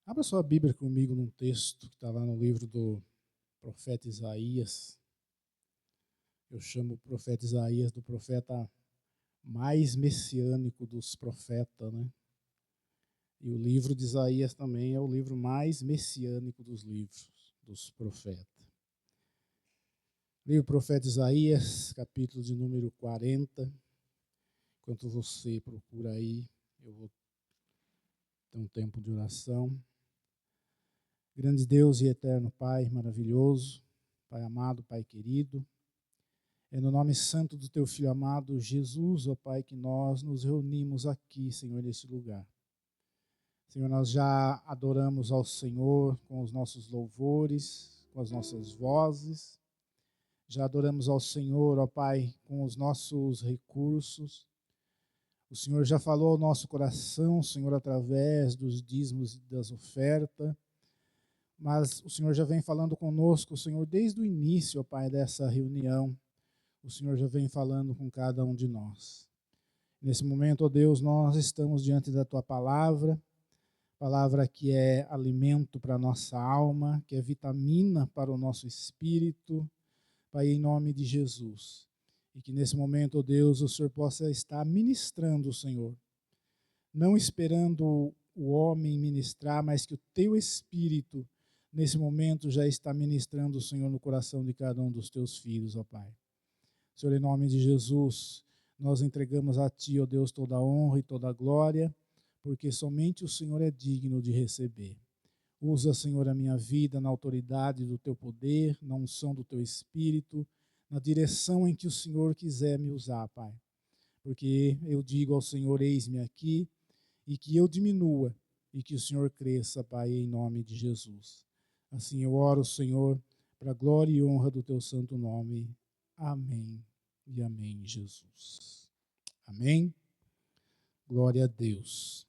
Abra sua Bíblia comigo num texto que está lá no livro do profeta Isaías. Eu chamo o profeta Isaías do profeta mais messiânico dos profetas, né? E o livro de Isaías também é o livro mais messiânico dos livros, dos profetas. Livro do profeta Isaías, capítulo de número 40. Enquanto você procura aí, eu vou ter um tempo de oração. Grande Deus e eterno Pai, maravilhoso, Pai amado, Pai querido, é no nome santo do Teu Filho amado, Jesus, ó Pai, que nós nos reunimos aqui, Senhor, nesse lugar. Senhor, nós já adoramos ao Senhor com os nossos louvores, com as nossas vozes, já adoramos ao Senhor, ó Pai, com os nossos recursos. O Senhor já falou ao nosso coração, Senhor, através dos dízimos e das ofertas. Mas o Senhor já vem falando conosco, Senhor, desde o início, ó Pai, dessa reunião. O Senhor já vem falando com cada um de nós. Nesse momento, ó Deus, nós estamos diante da Tua palavra que é alimento para a nossa alma, que é vitamina para o nosso espírito, Pai, em nome de Jesus. E que nesse momento, ó Deus, o Senhor possa estar ministrando, Senhor, não esperando o homem ministrar, mas que o Teu Espírito nesse momento já está ministrando, Senhor, no coração de cada um dos Teus filhos, ó Pai. Senhor, em nome de Jesus, nós entregamos a Ti, ó Deus, toda a honra e toda a glória, porque somente o Senhor é digno de receber. Usa, Senhor, a minha vida na autoridade do Teu poder, na unção do Teu Espírito, na direção em que o Senhor quiser me usar, Pai. Porque eu digo ao Senhor, eis-me aqui, e que eu diminua, e que o Senhor cresça, Pai, em nome de Jesus. Assim eu oro, Senhor, para a glória e honra do Teu santo nome. Amém e amém, Jesus. Amém. Glória a Deus.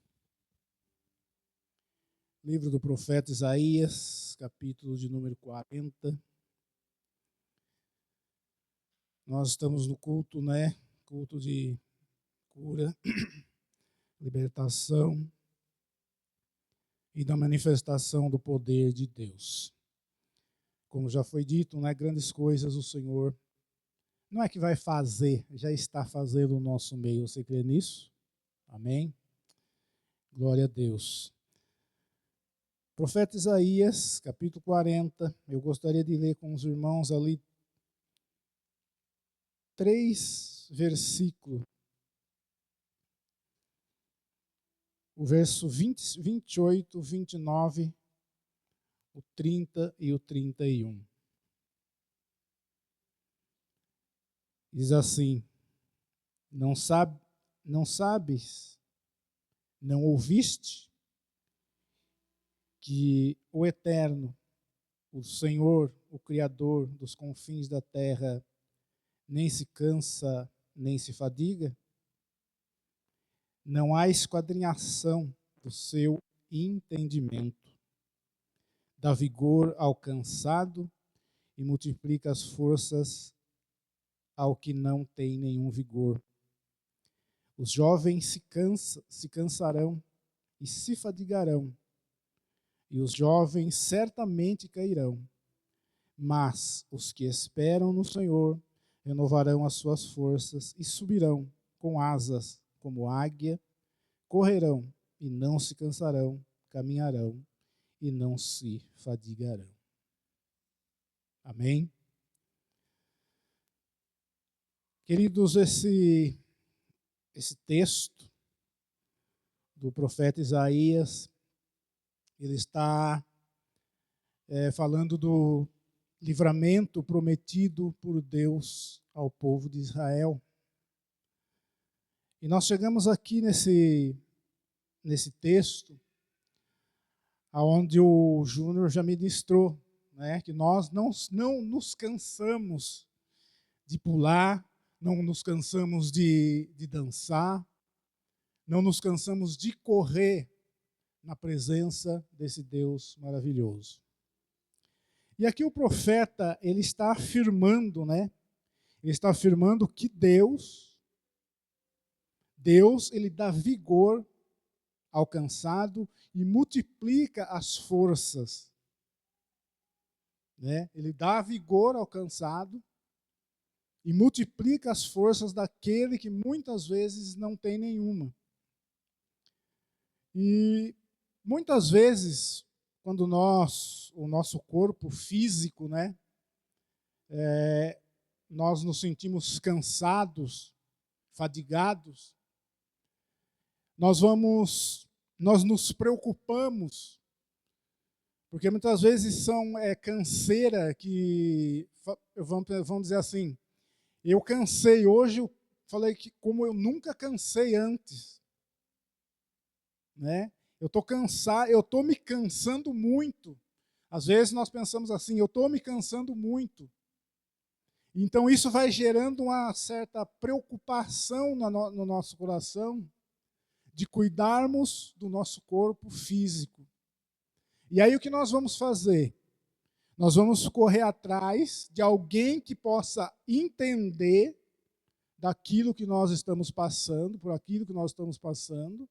Livro do profeta Isaías, capítulo de número 40. Nós estamos no culto, né? Culto de cura, libertação e da manifestação do poder de Deus. Como já foi dito, né? Grandes coisas o Senhor não é que vai fazer, já está fazendo no nosso meio. Você crê nisso? Amém? Glória a Deus. Profeta Isaías, capítulo 40. Eu gostaria de ler com os irmãos ali 3 versículos. O verso 20, 28, 29, o 30 e o 31. Diz assim: não sabes, não ouviste que o Eterno, o Senhor, o Criador dos confins da terra, nem se cansa, nem se fadiga? Não há esquadrinhação do seu entendimento. Dá vigor ao cansado e multiplica as forças ao que não tem nenhum vigor. Os jovens se cansarão e se fadigarão, e os jovens certamente cairão. Mas os que esperam no Senhor renovarão as suas forças e subirão com asas como águia, correrão e não se cansarão, caminharão e não se fadigarão. Amém? Queridos, esse texto do profeta Isaías, ele está falando do livramento prometido por Deus ao povo de Israel. E nós chegamos aqui nesse texto, aonde o Júnior já ministrou, né, que nós não nos cansamos de pular, não nos cansamos de dançar, não nos cansamos de correr na presença desse Deus maravilhoso. E aqui o profeta, ele está afirmando, né? Ele está afirmando que Deus, ele dá vigor alcançado e multiplica as forças. Né? Ele dá vigor ao cansado e multiplica as forças daquele que muitas vezes não tem nenhuma. E muitas vezes, quando o nosso corpo físico, né, nós nos sentimos cansados, fadigados, nós nos preocupamos, porque muitas vezes são canseira que, vamos dizer assim, eu cansei hoje, eu falei que como eu nunca cansei antes, né? Eu estou cansado, eu estou me cansando muito. Às vezes nós pensamos assim, eu estou me cansando muito. Então isso vai gerando uma certa preocupação no nosso coração de cuidarmos do nosso corpo físico. E aí o que nós vamos fazer? Nós vamos correr atrás de alguém que possa entender daquilo que nós estamos passando, por aquilo que nós estamos passando.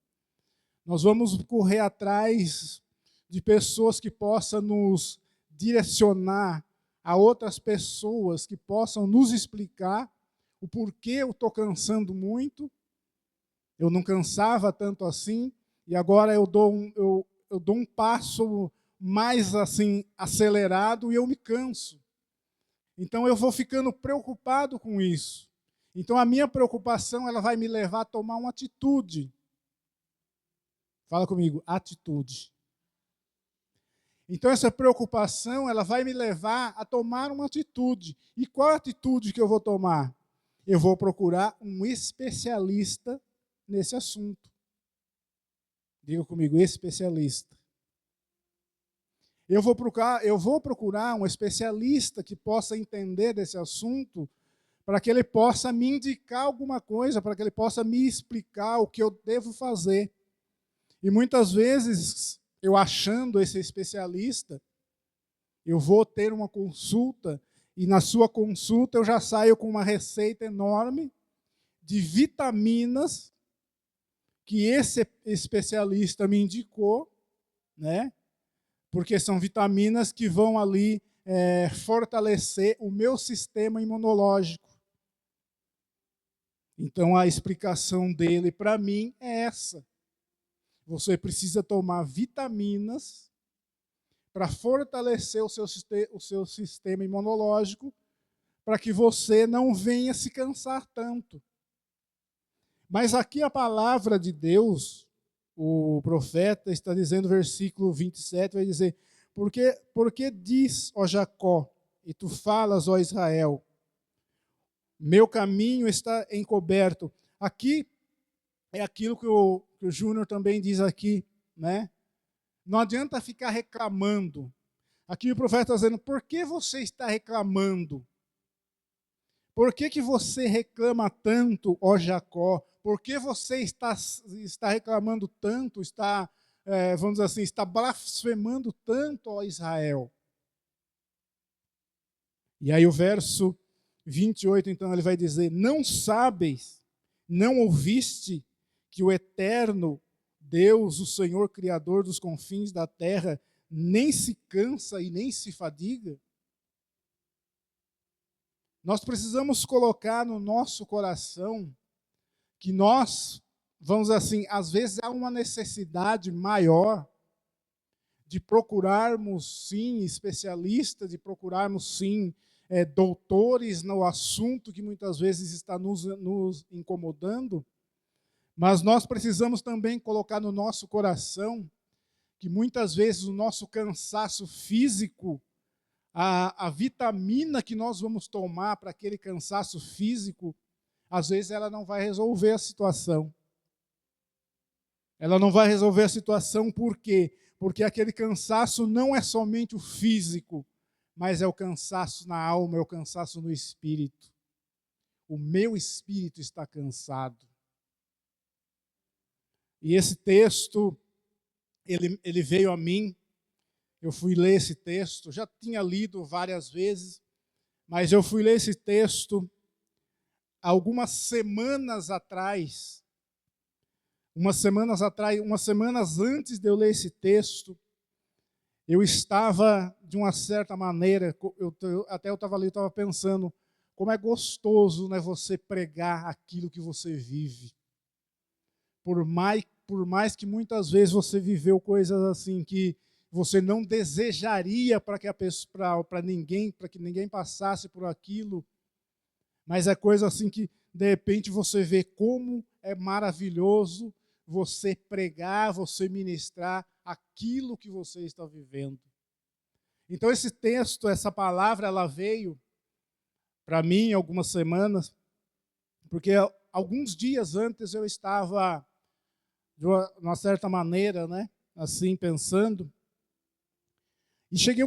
Nós vamos correr atrás de pessoas que possam nos direcionar a outras pessoas que possam nos explicar o porquê eu estou cansando muito. Eu não cansava tanto assim, e agora eu dou um passo mais assim acelerado e eu me canso. Então eu vou ficando preocupado com isso. Então a minha preocupação ela vai me levar a tomar uma atitude. Fala comigo, atitude. Então essa preocupação ela vai me levar a tomar uma atitude. E qual atitude que eu vou tomar? Eu vou procurar um especialista nesse assunto. Diga comigo, especialista. Eu vou procurar um especialista que possa entender desse assunto, para que ele possa me indicar alguma coisa, para que ele possa me explicar o que eu devo fazer. E muitas vezes, eu achando esse especialista, eu vou ter uma consulta, e na sua consulta eu já saio com uma receita enorme de vitaminas que esse especialista me indicou, né? Porque são vitaminas que vão ali fortalecer o meu sistema imunológico. Então a explicação dele para mim é essa. Você precisa tomar vitaminas para fortalecer o seu sistema imunológico, para que você não venha se cansar tanto. Mas aqui a palavra de Deus, o profeta está dizendo, versículo 27, vai dizer, porque diz, ó Jacó, e tu falas, ó Israel, meu caminho está encoberto. Aqui é aquilo que o Júnior também diz aqui, né? Não adianta ficar reclamando. Aqui o profeta está dizendo, por que você está reclamando? Por que você reclama tanto, ó Jacó? Por que você está reclamando tanto, vamos dizer assim, está blasfemando tanto, ó Israel? E aí o verso 28, então, ele vai dizer, não sabes, não ouviste que o eterno Deus, o Senhor Criador dos confins da terra, nem se cansa e nem se fadiga? Nós precisamos colocar no nosso coração que nós, vamos assim, às vezes há uma necessidade maior de procurarmos, sim, especialistas, de procurarmos, sim, doutores no assunto que muitas vezes está nos incomodando, mas nós precisamos também colocar no nosso coração que muitas vezes o nosso cansaço físico, a vitamina que nós vamos tomar para aquele cansaço físico, às vezes ela não vai resolver a situação. Ela não vai resolver a situação por quê? Porque aquele cansaço não é somente o físico, mas é o cansaço na alma, é o cansaço no espírito. O meu espírito está cansado. E esse texto, ele veio a mim. Eu fui ler esse texto, já tinha lido várias vezes, mas eu fui ler esse texto algumas semanas atrás, Umas semanas antes de eu ler esse texto, eu estava, de uma certa maneira, eu estava ali, eu estava pensando, como é gostoso, né, você pregar aquilo que você vive. Por mais que muitas vezes você viveu coisas assim que você não desejaria para que ninguém passasse por aquilo, mas é coisa assim que de repente você vê como é maravilhoso você pregar, você ministrar aquilo que você está vivendo. Então esse texto, essa palavra, ela veio para mim algumas semanas, porque alguns dias antes eu estava de uma certa maneira, né, assim pensando, e cheguei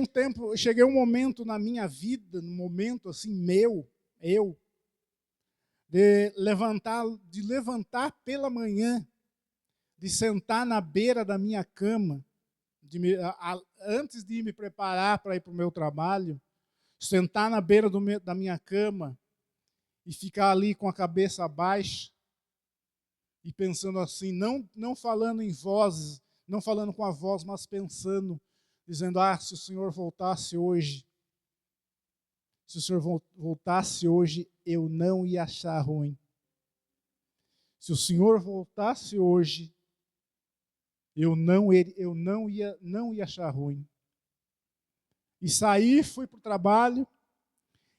um momento na minha vida, um momento assim eu de levantar pela manhã, de sentar na beira da minha cama, antes de me preparar para ir para o meu trabalho, sentar na beira da minha cama e ficar ali com a cabeça baixa e pensando assim, não falando em vozes, não falando com a voz, mas pensando, dizendo, se o Senhor voltasse hoje, eu não ia achar ruim. Se o Senhor voltasse hoje, eu não ia achar ruim. E saí, fui para o trabalho,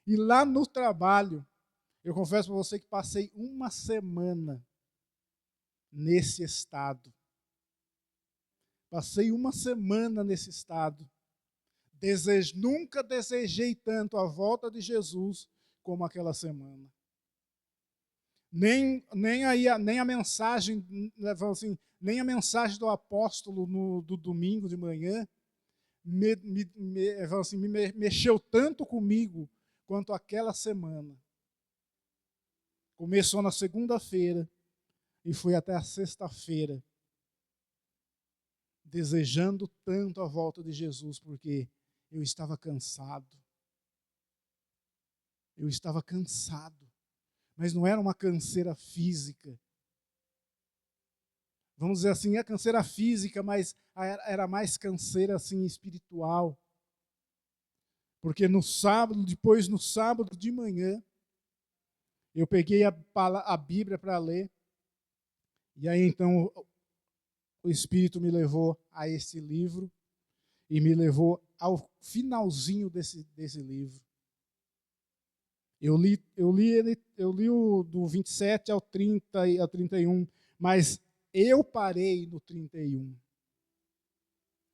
e lá no trabalho, eu confesso para você que passei uma semana nesse estado. Passei uma semana nesse estado. Nunca desejei tanto a volta de Jesus como aquela semana. Nem a mensagem, assim, nem a mensagem do apóstolo do domingo de manhã mexeu tanto comigo quanto aquela semana. Começou na segunda-feira e foi até a sexta-feira, desejando tanto a volta de Jesus, porque eu estava cansado. Eu estava cansado, mas não era uma canseira física. Vamos dizer assim, é canseira física, mas era mais canseira assim espiritual. Porque no sábado de manhã, eu peguei a Bíblia para ler, e aí então o Espírito me levou a esse livro, e me levou ao finalzinho desse livro. Eu li o do 27 ao 30 e ao 31, mas eu parei no 31.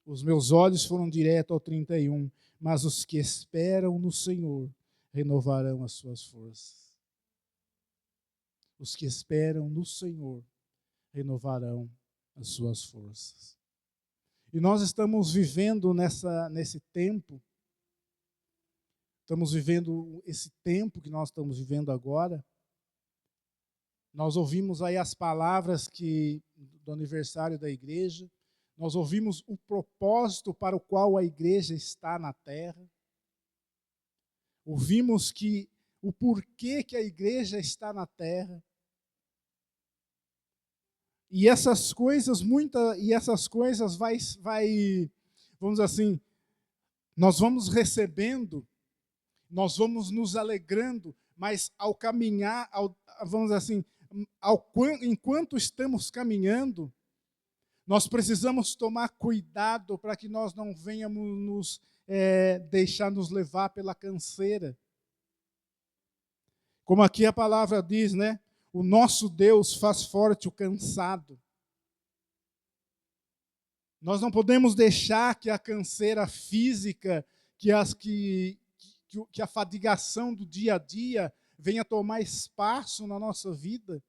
Os meus olhos foram direto ao 31, mas os que esperam no Senhor renovarão as suas forças. Os que esperam no Senhor renovarão as suas forças. E nós estamos vivendo nesse tempo, estamos vivendo esse tempo que nós estamos vivendo agora. Nós ouvimos aí as palavras do aniversário da igreja, nós ouvimos o propósito para o qual a igreja está na terra, ouvimos o porquê que a igreja está na terra. E essas coisas vamos dizer assim, nós vamos recebendo, nós vamos nos alegrando, mas ao caminhar, vamos dizer assim, enquanto estamos caminhando, nós precisamos tomar cuidado para que nós não venhamos nos deixar nos levar pela canseira. Como aqui a palavra diz, né? O nosso Deus faz forte o cansado. Nós não podemos deixar que a canseira física, que a fadigação do dia a dia venha tomar espaço na nossa vida,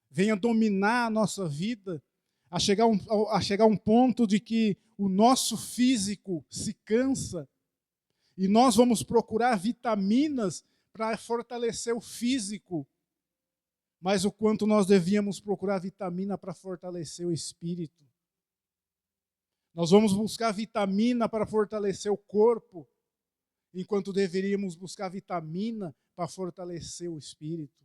venha dominar a nossa vida, a chegar a um ponto de que o nosso físico se cansa e nós vamos procurar vitaminas para fortalecer o físico, mas o quanto nós devíamos procurar vitamina para fortalecer o espírito. Nós vamos buscar vitamina para fortalecer o corpo, enquanto deveríamos buscar vitamina para fortalecer o espírito.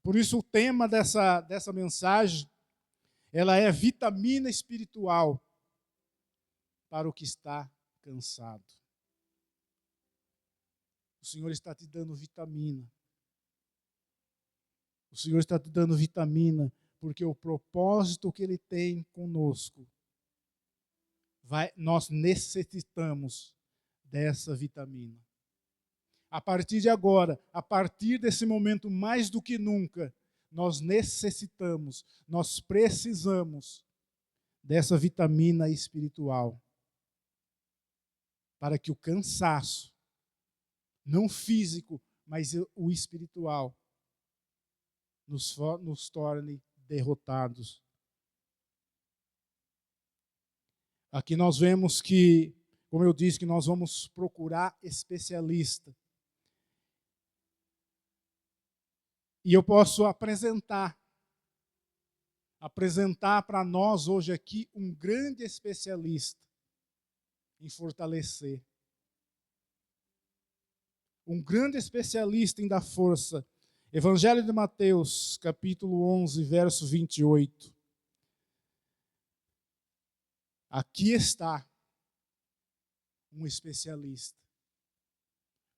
Por isso o tema dessa mensagem, ela é vitamina espiritual para o que está cansado. O Senhor está te dando vitamina. O Senhor está te dando vitamina porque o propósito que Ele tem conosco, nós necessitamos dessa vitamina. A partir de agora, a partir desse momento, mais do que nunca, nós necessitamos, nós precisamos dessa vitamina espiritual para que o cansaço, não físico, mas o espiritual, nos torne derrotados. Aqui nós vemos que, como eu disse, que nós vamos procurar especialista. E eu posso apresentar para nós hoje aqui um grande especialista em fortalecer. Um grande especialista em dar força. Evangelho de Mateus, capítulo 11, verso 28. Aqui está um especialista.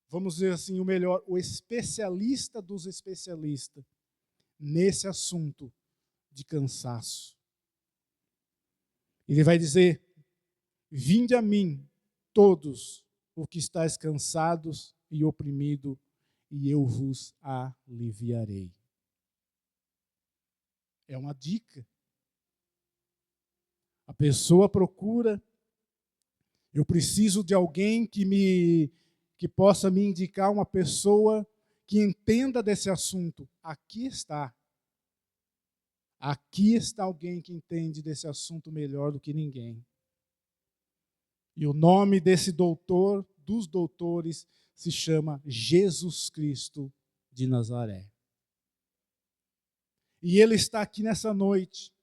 Vamos dizer assim, o especialista dos especialistas nesse assunto de cansaço. Ele vai dizer: vinde a mim, todos os que estáis cansados e oprimidos, e eu vos aliviarei. É uma dica. A pessoa procura, eu preciso de alguém que possa me indicar uma pessoa que entenda desse assunto. Aqui está. Aqui está alguém que entende desse assunto melhor do que ninguém. E o nome desse doutor, dos doutores, se chama Jesus Cristo de Nazaré. E Ele está aqui nessa noite.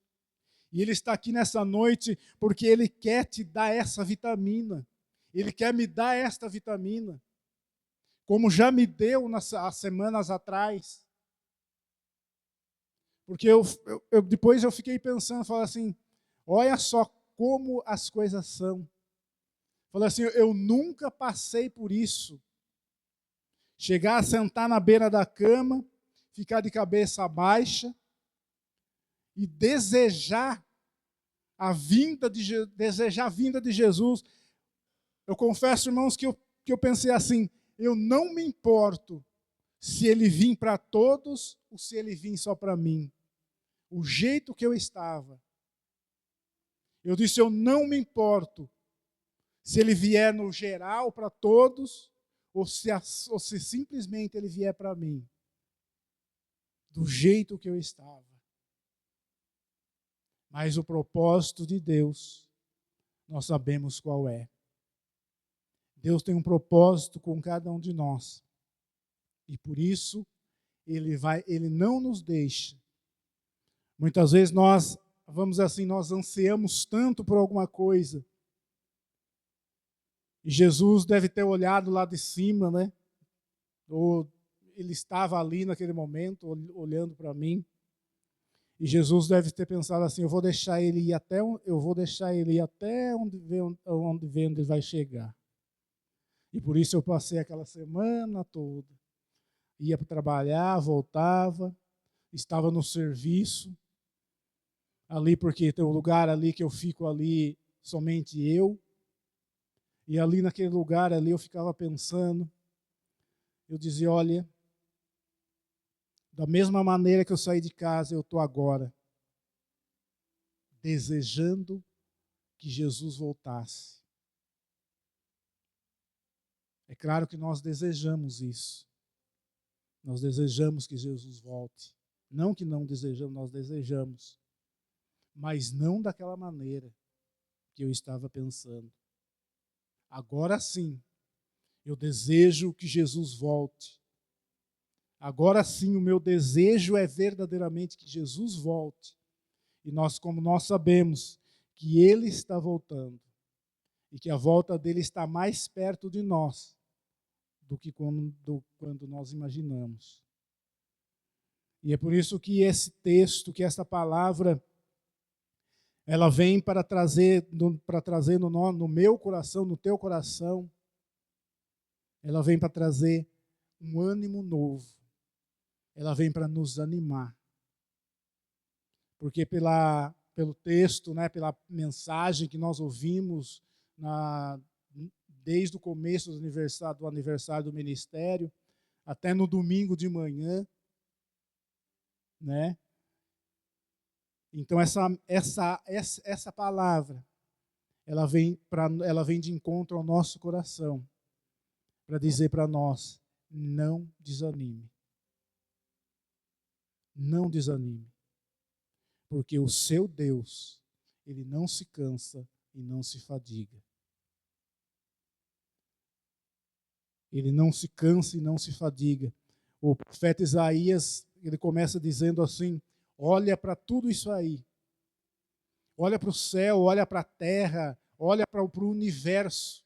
E Ele está aqui nessa noite porque Ele quer te dar essa vitamina. Ele quer me dar esta vitamina. Como já me deu há semanas atrás. Porque depois eu fiquei pensando, falei assim, olha só como as coisas são. Falei assim, eu nunca passei por isso. Chegar a sentar na beira da cama, ficar de cabeça baixa e desejar a vinda de Jesus. Eu confesso, irmãos, que eu pensei assim, eu não me importo se ele vir para todos ou se ele vir só para mim. O jeito que eu estava. Eu disse, eu não me importo se ele vier no geral para todos ou se simplesmente ele vier para mim. Do jeito que eu estava. Mas o propósito de Deus, nós sabemos qual é. Deus tem um propósito com cada um de nós. E por isso, Ele não nos deixa. Muitas vezes nós, vamos dizer assim, nós ansiamos tanto por alguma coisa. E Jesus deve ter olhado lá de cima, né? Ou ele estava ali naquele momento, olhando para mim. E Jesus deve ter pensado assim, eu vou deixar ele ir até onde ele vai chegar. E por isso eu passei aquela semana toda. Ia para trabalhar, voltava, estava no serviço, ali porque tem um lugar ali que eu fico ali, somente eu. E ali naquele lugar ali eu ficava pensando, eu dizia, olha, da mesma maneira que eu saí de casa, eu estou agora desejando que Jesus voltasse. É claro que nós desejamos isso. Nós desejamos que Jesus volte. Não que não desejamos, nós desejamos. Mas não daquela maneira que eu estava pensando. Agora sim, eu desejo que Jesus volte. Agora sim, o meu desejo é verdadeiramente que Jesus volte. E nós, como nós sabemos que Ele está voltando e que a volta dele está mais perto de nós do que quando nós imaginamos. E é por isso que esse texto, que essa palavra, ela vem para trazer no meu coração, no teu coração, ela vem para trazer um ânimo novo. Ela vem para nos animar. Porque pelo texto, né, pela mensagem que nós ouvimos desde o começo do aniversário do ministério, até no domingo de manhã, né? Então essa palavra, ela vem de encontro ao nosso coração, para dizer para nós: não desanime. Não desanime. Porque o seu Deus, ele não se cansa e não se fadiga. Ele não se cansa e não se fadiga. O profeta Isaías, ele começa dizendo assim: olha para tudo isso aí. Olha para o céu, olha para a terra, olha para o universo.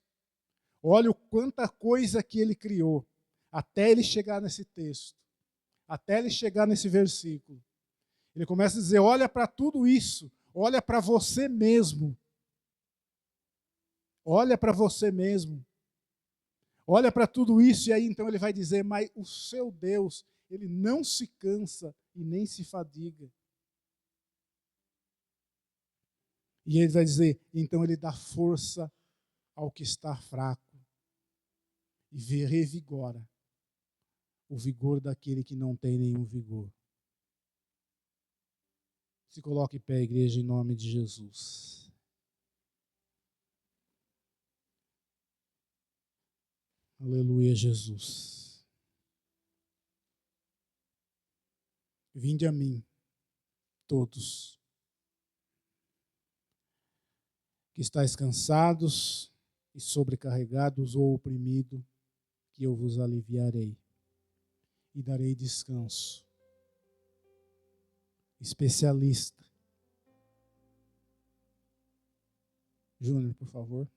Olha o quanta coisa que ele criou, até ele chegar nesse texto, até ele chegar nesse versículo. Ele começa a dizer: olha para tudo isso, olha para você mesmo. Olha para você mesmo. Olha para tudo isso, e aí então ele vai dizer: mas o seu Deus, ele não se cansa e nem se fadiga. E ele vai dizer: então ele dá força ao que está fraco e revigora o vigor daquele que não tem nenhum vigor. Se coloque em pé, igreja, em nome de Jesus. Aleluia, Jesus. Vinde a mim, todos, que estáis cansados e sobrecarregados ou oprimidos, que eu vos aliviarei e darei descanso. Especialista. Júnior, por favor.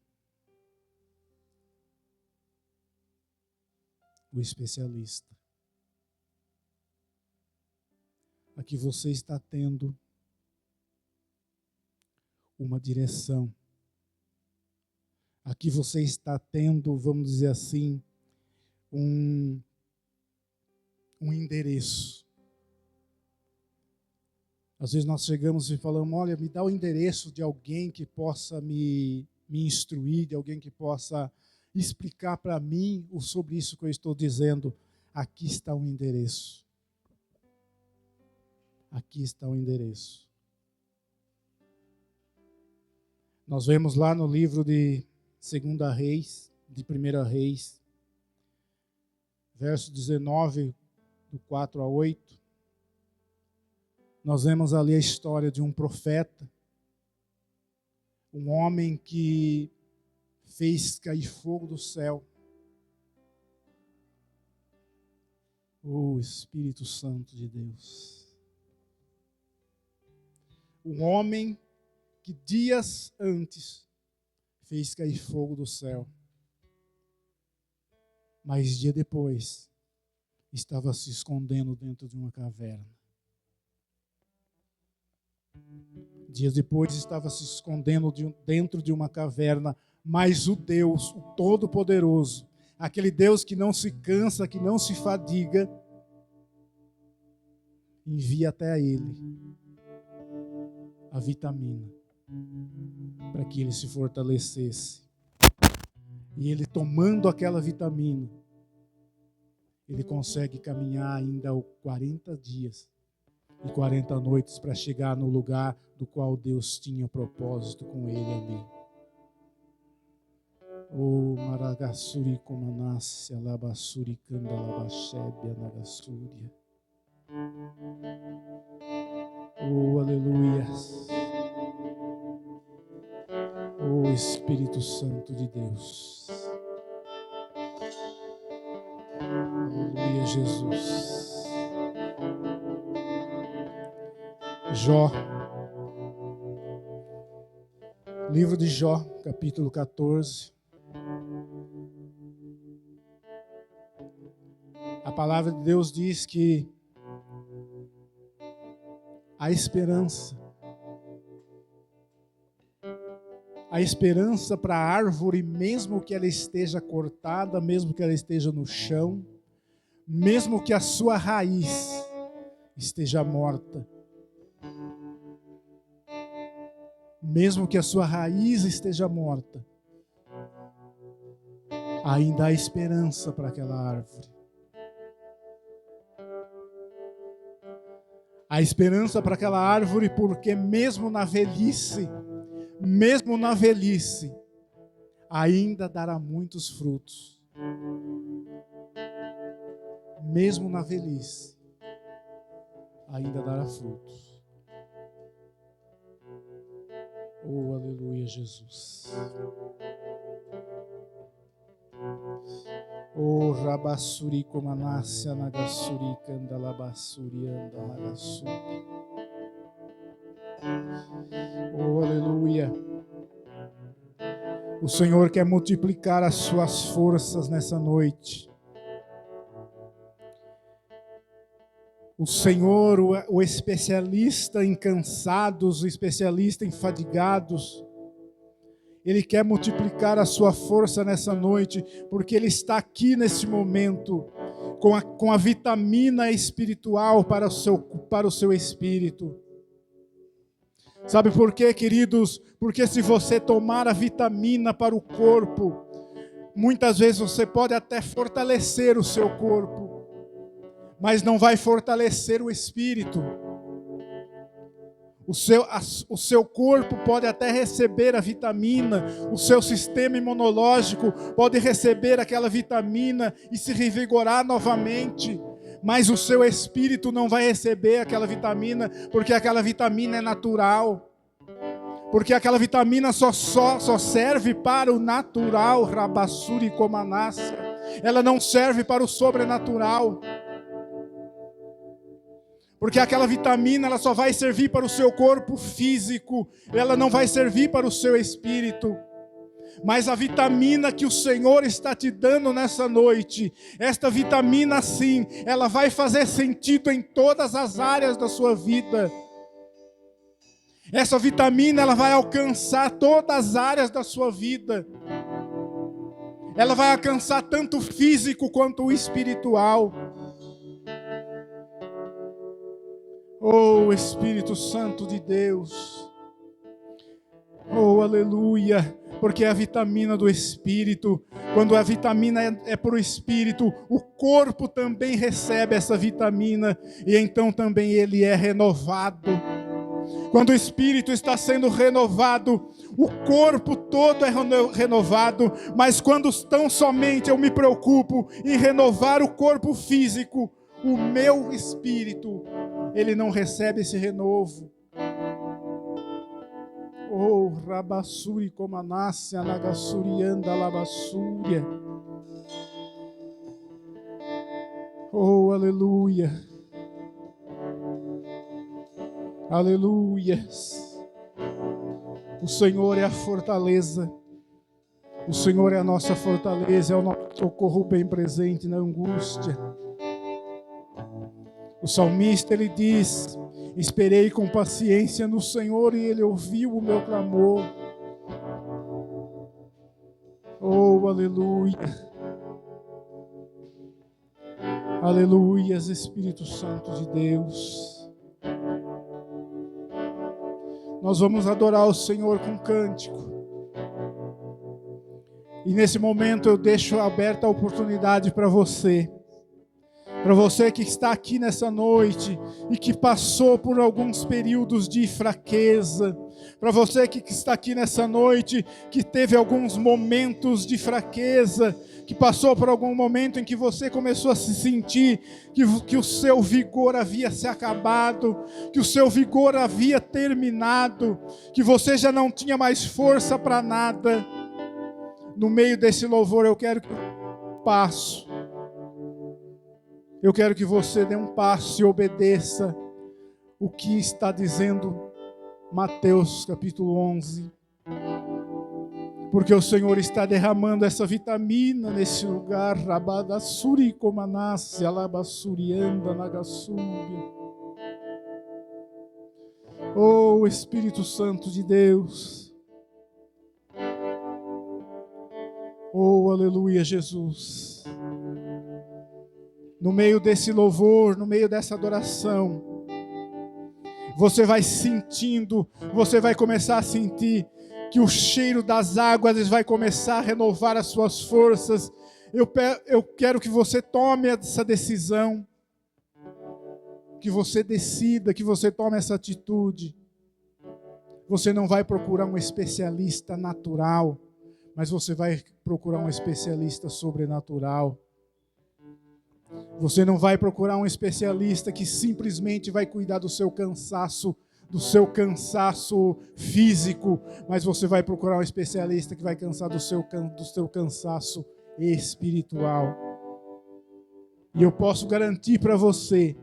O especialista. Aqui você está tendo uma direção. Aqui você está tendo, vamos dizer assim, um endereço. Às vezes nós chegamos e falamos: olha, me dá o endereço de alguém que possa me instruir, de alguém que possa explicar para mim sobre isso que eu estou dizendo. Aqui está o endereço. Aqui está o endereço. Nós vemos lá no livro de 2 Reis, de 1 Reis, verso 19, do 4 a 8. Nós vemos ali a história de um profeta, um homem que fez cair fogo do céu. O Espírito Santo de Deus. Um homem que dias antes fez cair fogo do céu, mas dia depois estava se escondendo dentro de uma caverna. Dias depois estava se escondendo dentro de uma caverna, mas o Deus, o Todo-Poderoso, aquele Deus que não se cansa, que não se fadiga, envia até a ele a vitamina, para que ele se fortalecesse. E ele, tomando aquela vitamina, ele consegue caminhar ainda 40 dias e 40 noites para chegar no lugar do qual Deus tinha propósito com ele ali. O Maragassuri Comanassi, Alabassuri Candalabashebe, Anagassuria. Oh, aleluia. Oh, Espírito Santo de Deus. Aleluia, Jesus. Jó. Livro de Jó, capítulo 14. A palavra de Deus diz que a esperança. A esperança para a árvore, mesmo que ela esteja cortada, mesmo que ela esteja no chão, mesmo que a sua raiz esteja morta, mesmo que a sua raiz esteja morta, ainda há esperança para aquela árvore. Há esperança para aquela árvore porque mesmo na velhice, ainda dará muitos frutos. Mesmo na velhice, ainda dará frutos. Oh, aleluia, Jesus. Oh, rabassuri comanassia nagassuri candalabassuri andalagassuri. Oh, aleluia. O Senhor quer multiplicar as suas forças nessa noite. O Senhor, o especialista em cansados, o especialista em fadigados, Ele quer multiplicar a sua força nessa noite, porque Ele está aqui nesse momento, com a vitamina espiritual para o seu espírito. Sabe por quê, queridos? Porque se você tomar a vitamina para o corpo, muitas vezes você pode até fortalecer o seu corpo, mas não vai fortalecer o espírito. O seu corpo pode até receber a vitamina, o seu sistema imunológico pode receber aquela vitamina e se revigorar novamente, mas o seu espírito não vai receber aquela vitamina, porque aquela vitamina é natural. Porque aquela vitamina só serve para o natural, rabassuri comanassia. Ela não serve para o sobrenatural. Porque aquela vitamina ela só vai servir para o seu corpo físico, ela não vai servir para o seu espírito. Mas a vitamina que o Senhor está te dando nessa noite, esta vitamina sim, ela vai fazer sentido em todas as áreas da sua vida. Essa vitamina ela vai alcançar todas as áreas da sua vida. Ela vai alcançar tanto o físico quanto o espiritual. Oh, Espírito Santo de Deus. Oh, aleluia. Porque é a vitamina do Espírito. Quando a vitamina é para o Espírito, o corpo também recebe essa vitamina. E então também ele é renovado. Quando o Espírito está sendo renovado, o corpo todo é renovado. Mas quando tão somente eu me preocupo em renovar o corpo físico, o meu espírito, ele não recebe esse renovo. Oh, rabassuri comanassia nagassuri andalabassúria. Oh, aleluia. Aleluia. O Senhor é a fortaleza. O Senhor é a nossa fortaleza, é o nosso socorro bem presente na angústia. O salmista, ele diz: esperei com paciência no Senhor e Ele ouviu o meu clamor. Oh, aleluia. Aleluias, Espírito Santo de Deus. Nós vamos adorar o Senhor com cântico. E nesse momento eu deixo aberta a oportunidade para você. Para você que está aqui nessa noite e que passou por alguns períodos de fraqueza. Para você que está aqui nessa noite, que teve alguns momentos de fraqueza, que passou por algum momento em que você começou a se sentir que o seu vigor havia se acabado, que o seu vigor havia terminado, que você já não tinha mais força para nada. No meio desse louvor eu quero que eu passo. Eu quero que você dê um passo e obedeça o que está dizendo Mateus capítulo 11. Porque o Senhor está derramando essa vitamina nesse lugar. Rabadassuri comanassia alabassurianda nagassúria. Oh, Espírito Santo de Deus. Oh, aleluia, Jesus. No meio desse louvor, no meio dessa adoração, você vai sentindo, você vai começar a sentir que o cheiro das águas vai começar a renovar as suas forças. Eu quero que você tome essa decisão, que você decida, que você tome essa atitude. Você não vai procurar um especialista natural, mas você vai procurar um especialista sobrenatural. Você não vai procurar um especialista que simplesmente vai cuidar do seu cansaço físico, mas você vai procurar um especialista que vai cansar do seu cansaço espiritual. E eu posso garantir para você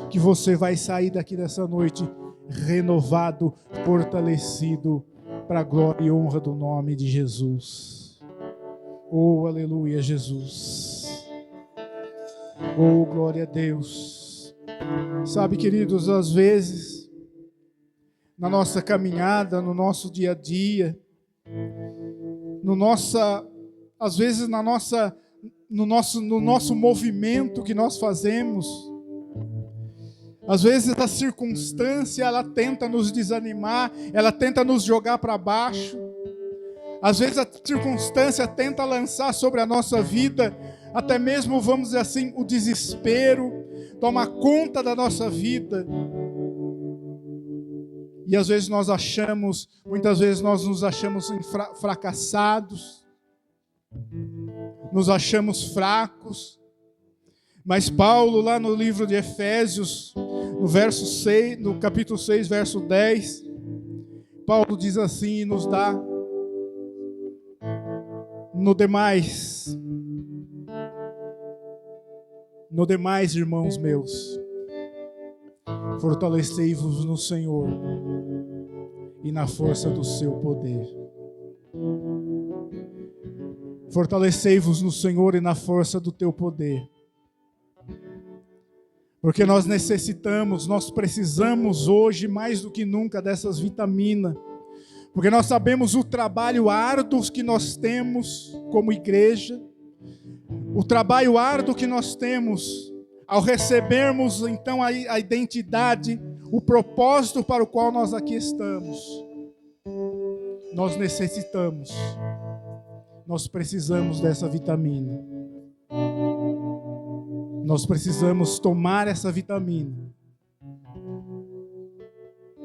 que você vai sair daqui dessa noite renovado, fortalecido, para a glória e honra do nome de Jesus. Oh, aleluia, Jesus. Oh, glória a Deus. Sabe, queridos, às vezes, na nossa caminhada, no nosso dia a dia, no nosso movimento que nós fazemos, às vezes a circunstância, ela tenta nos desanimar, ela tenta nos jogar para baixo. Às vezes a circunstância tenta lançar sobre a nossa vida, até mesmo, vamos dizer assim, o desespero, toma conta da nossa vida. E às vezes muitas vezes nós nos achamos fracassados, nos achamos fracos. Mas Paulo, lá no livro de Efésios, no capítulo 6, verso 10, Paulo diz assim, e nos dá: no demais, irmãos meus, fortalecei-vos no Senhor e na força do seu poder. Fortalecei-vos no Senhor e na força do teu poder. Porque nós precisamos hoje mais do que nunca dessas vitaminas. Porque nós sabemos o trabalho árduo que nós temos como igreja, o trabalho árduo que nós temos ao recebermos então a identidade, o propósito para o qual nós aqui estamos. Nós precisamos dessa vitamina. Nós precisamos tomar essa vitamina.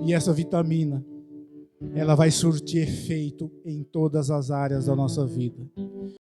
E essa vitamina, ela vai surtir efeito em todas as áreas da nossa vida.